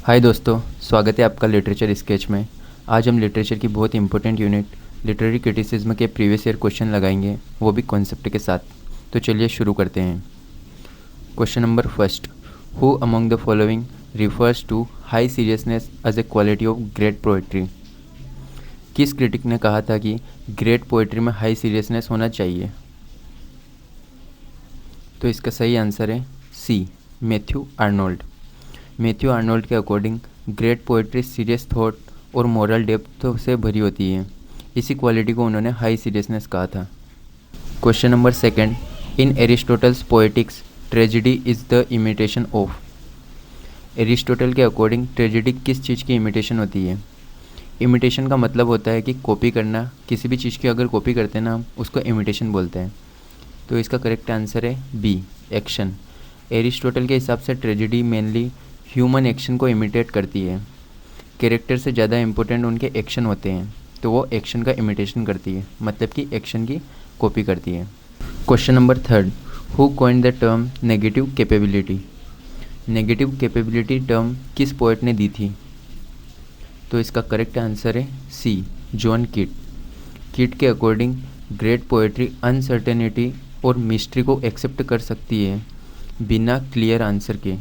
हाय दोस्तों, स्वागत है आपका लिटरेचर स्केच में। आज हम लिटरेचर की बहुत इंपॉर्टेंट यूनिट लिटरेरी क्रिटिसिज्म के प्रीवियस ईयर क्वेश्चन लगाएंगे, वो भी कॉन्सेप्ट के साथ। तो चलिए शुरू करते हैं। Question number first, who among the following refers to high seriousness as a quality of great poetry. किस क्रिटिक ने कहा था कि ग्रेट पोएट्री में हाई सीरियसनेस होना चाहिए? तो इसका सही आंसर है C, Matthew Arnold. Matthew Arnold के according great poetry serious thought और मोरल डेप्थ से भरी होती है। इसी क्वालिटी को उन्होंने हाई सीरियसनेस कहा था। Question number second, in Aristotle's poetics tragedy is the imitation of. Aristotle के अकॉर्डिंग ट्रेजिडी किस चीज़ की इमिटेशन होती है? इमिटेशन का मतलब होता है कि कॉपी करना। किसी भी चीज़ की अगर कॉपी करते हैं ना, हम उसको इमिटेशन बोलते हैं। तो इसका करेक्ट आंसर है बी, एक्शन। एरिस्टोटल के हिसाब से ट्रेजिडी मेनली ह्यूमन एक्शन को इमिटेट करती है। कैरेक्टर से ज़्यादा इम्पोर्टेंट उनके एक्शन होते हैं, तो वो एक्शन का इमिटेशन करती है, मतलब कि एक्शन की कॉपी करती है। Question number third, who coined the term negative capability. Negative capability term किस पोएट ने दी थी? तो इसका करेक्ट आंसर है सी, जॉन कीट। कीट के अकॉर्डिंग ग्रेट पोएट्री अनसर्टेनिटी और मिस्ट्री को एक्सेप्ट कर सकती है बिना क्लियर आंसर के।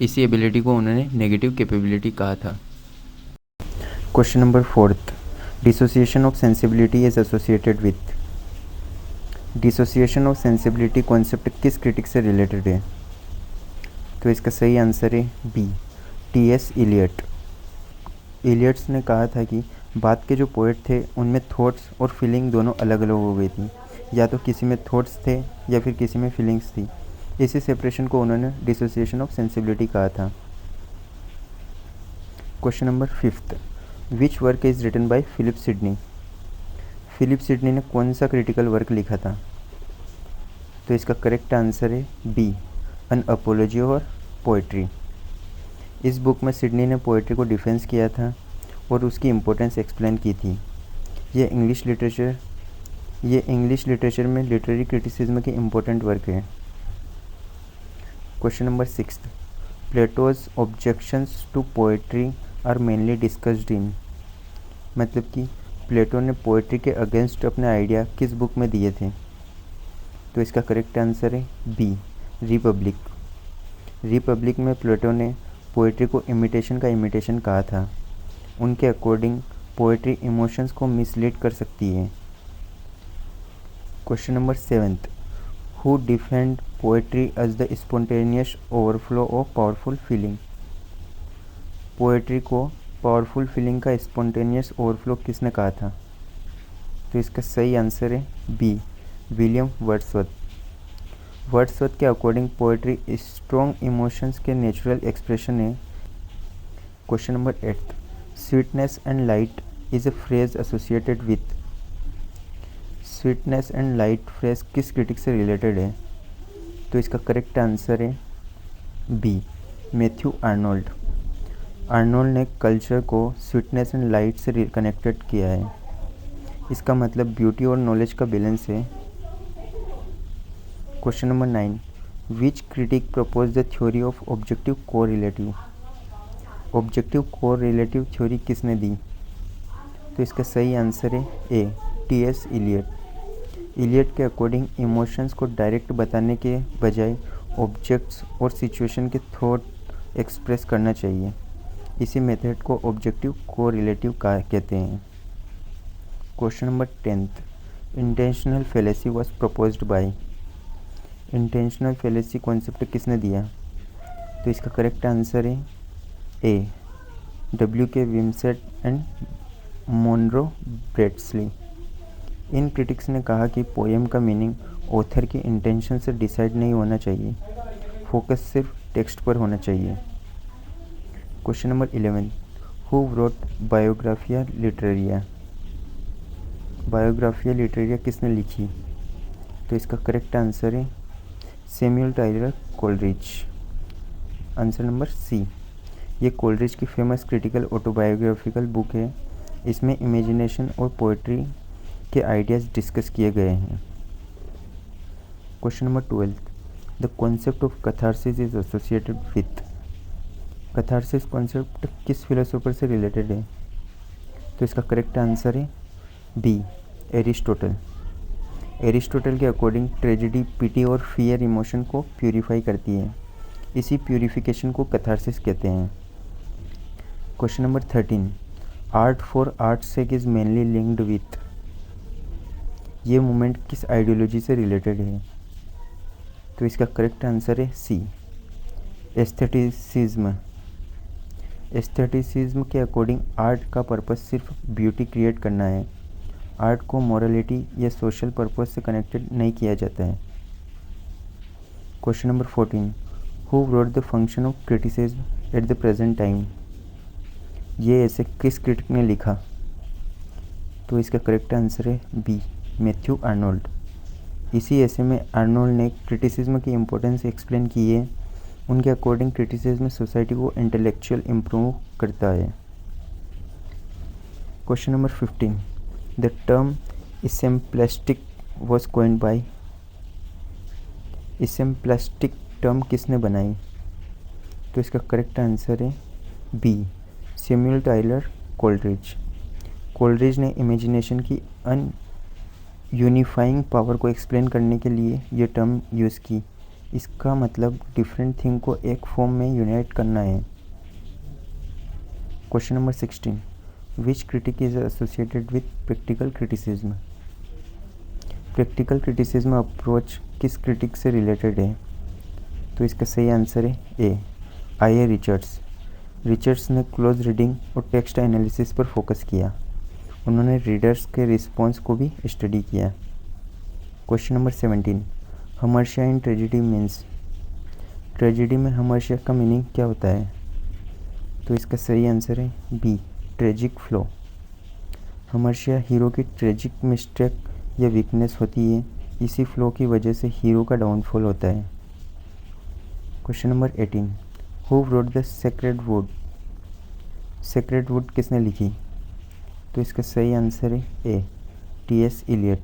इसी एबिलिटी को उन्होंने नेगेटिव कैपेबिलिटी कहा था। Question number fourth, dissociation of sensibility is associated with. Dissociation of sensibility concept किस क्रिटिक से रिलेटेड है? तो इसका सही आंसर है बी, टी.एस. इलियट। इलियट्स ने कहा था कि बाद के जो पोएट थे उनमें थॉट्स और फीलिंग दोनों अलग अलग हो गई थी, या तो किसी में थॉट्स थे या फिर किसी में फीलिंग्स थी। इसी सेपरेशन को उन्होंने डिसोसिएशन ऑफ सेंसिबिलिटी कहा था। Question number fifth, which work is written by Philip Sidney. Philip Sidney ने कौन सा क्रिटिकल वर्क लिखा था? तो इसका करेक्ट आंसर है बी, एन अपोलॉजी और पोएट्री। इस बुक में सिडनी ने पोएट्री को डिफेंस किया था और उसकी इम्पोर्टेंस एक्सप्लेन की थी। ये इंग्लिश लिटरेचर में लिटरेरी क्रिटिसिज्म की इम्पोर्टेंट वर्क है। Question number sixth, Plato's objections to poetry are mainly discussed इन। मतलब कि प्लेटो ने पोएट्री के अगेंस्ट अपने आइडिया किस बुक में दिए थे? तो इसका करेक्ट आंसर है बी, रिपब्लिक। रिपब्लिक में प्लेटो ने पोएट्री को इमिटेशन का इमिटेशन कहा था। उनके अकॉर्डिंग पोएट्री इमोशंस को मिसलीड कर सकती है। Question number seventh, who defend poetry as the spontaneous overflow of powerful feeling. Poetry को पावरफुल फीलिंग का स्पॉन्टेनियस ओवरफ्लो किसने कहा था? तो इसका सही आंसर है बी, विलियम वर्ड्सवर्थ। वर्ड्सवर्थ के अकॉर्डिंग पोएट्री स्ट्रॉन्ग इमोशंस के नेचुरल एक्सप्रेशन है। Question number eighth, sweetness and light is a phrase associated with. Sweetness and light phrase किस क्रिटिक से रिलेटेड है? तो इसका करेक्ट आंसर है बी, मैथ्यू आर्नोल्ड। आर्नोल्ड ने कल्चर को स्वीटनेस एंड लाइट से कनेक्टेड किया है। इसका मतलब ब्यूटी और नॉलेज का बैलेंस है। Question number 9, which critic propose the theory of objective correlative. Objective correlative theory किसने दी? तो इसका सही आंसर है ए, टी.एस. इलियट। इलियट के अकॉर्डिंग इमोशंस को डायरेक्ट बताने के बजाय ऑब्जेक्ट्स और सिचुएशन के थॉट एक्सप्रेस करना चाहिए। इसी मेथड को ऑब्जेक्टिव कोरिलेटिव कहते हैं। Question number 10th, intentional fallacy was proposed by. Intentional fallacy concept किसने दिया? तो इसका करेक्ट आंसर है A, W.K. Wimsatt and Monroe Beardsley. इन क्रिटिक्स ने कहा कि पोएम का मीनिंग ऑथर की इंटेंशन से डिसाइड नहीं होना चाहिए, फोकस सिर्फ टेक्स्ट पर होना चाहिए। Question number 11, who wrote Biographia Literaria. Biographia Literaria किसने लिखी? तो इसका करेक्ट आंसर है Samuel Taylor Coleridge. Answer number C. ये कोलरिज की फेमस क्रिटिकल ऑटोबायोग्राफिकल बुक है। इसमें इमेजिनेशन और पोएट्री के आइडियाज़ डिस्कस किए गए हैं। Question number 12, the concept of catharsis is associated with. Catharsis concept किस फिलोसोफर से रिलेटेड है? तो इसका करेक्ट आंसर है बी, एरिस्टोटल। एरिस्टोटल के अकॉर्डिंग ट्रेजेडी पिटी और फियर इमोशन को प्यूरिफाई करती है। इसी प्यूरिफिकेशन को कैथारसिस कहते हैं। Question number 13, art for art's sake is mainly linked with. ये मूवमेंट किस आइडियोलॉजी से रिलेटेड है? तो इसका करेक्ट आंसर है सी, एस्थेटिसिज्म। एस्थेटिसिज्म के अकॉर्डिंग आर्ट का पर्पस सिर्फ ब्यूटी क्रिएट करना है। आर्ट को मोरालिटी या सोशल पर्पस से कनेक्टेड नहीं किया जाता है। Question number 14, who wrote the function of criticism at the present time. ये ऐसे किस क्रिटिक ने लिखा? तो इसका करेक्ट आंसर है बी, मैथ्यू आर्नोल्ड। इसी ऐसे में आर्नोल्ड ने क्रिटिसिज्म की इम्पोर्टेंस एक्सप्लेन की है। उनके अकॉर्डिंग क्रिटिसिज्म सोसाइटी को इंटेलेक्चुअल इम्प्रूव करता है। Question number 15, the term esemplastic was coined by. Esemplastic term किसने बनाई? तो इसका करेक्ट आंसर है B, Samuel Taylor Coleridge. Coleridge ने इमेजिनेशन की यूनिफाइंग पावर को एक्सप्लेन करने के लिए ये टर्म यूज़ की। इसका मतलब डिफरेंट थिंग को एक फॉर्म में यूनाइट करना है। Question number 16, which critic is associated with practical criticism. Practical criticism approach किस क्रिटिक से रिलेटेड है? तो इसका सही आंसर है ए, आई.ए. रिचर्ड्स। रिचर्ड्स ने क्लोज रीडिंग और टेक्स्ट एनालिसिस पर फोकस किया। उन्होंने रीडर्स के रिस्पॉन्स को भी स्टडी किया। क्वेश्चन नंबर 17, हमर्शिया इन ट्रेजेडी मीन्स। ट्रेजेडी में हमर्शिया का मीनिंग क्या होता है? तो इसका सही आंसर है बी, ट्रेजिक फ्लो। हमर्शिया हीरो की ट्रेजिक मिस्टेक या वीकनेस होती है। इसी फ्लो की वजह से हीरो का डाउनफॉल होता है। Question number 18, who wrote the sacred would. Sacred would किसने लिखी? तो इसका सही आंसर है ए, टी.एस. इलियट।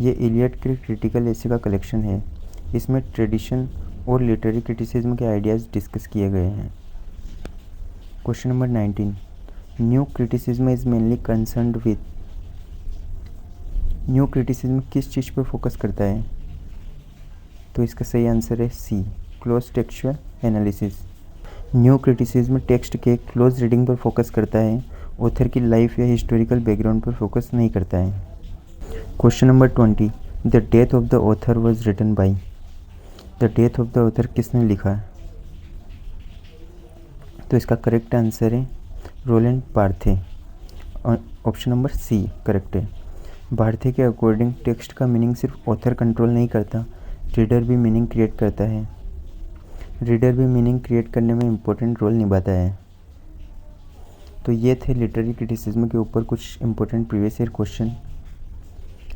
ये इलियट के क्रिटिकल एसे का कलेक्शन है। इसमें ट्रेडिशन और लिटरेरी क्रिटिसिज्म के आइडियाज़ डिस्कस किए गए हैं। Question number 19, new criticism is mainly concerned with. New criticism किस चीज़ पर फोकस करता है? तो इसका सही आंसर है C, close textual analysis. New criticism text के क्लोज रीडिंग पर फोकस करता है। ऑथर की लाइफ या हिस्टोरिकल बैकग्राउंड पर फोकस नहीं करता है। Question number 20, the death of the author was written by. The death of the author किसने लिखा? तो इसका करेक्ट आंसर है Roland Barthes. Option number C correct है। बार्थे के अकॉर्डिंग टेक्स्ट का मीनिंग सिर्फ ऑथर कंट्रोल नहीं करता, रीडर भी मीनिंग क्रिएट करता है। रीडर भी मीनिंग क्रिएट करने में इम्पोर्टेंट रोल निभाता है। तो ये थे लिटरेरी क्रिटिसिज्म के ऊपर कुछ इम्पोर्टेंट प्रीवियस ईयर क्वेश्चन।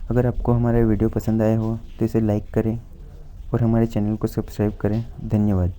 अगर आपको हमारा वीडियो पसंद आया हो तो इसे लाइक करें और हमारे चैनल को सब्सक्राइब करें। धन्यवाद।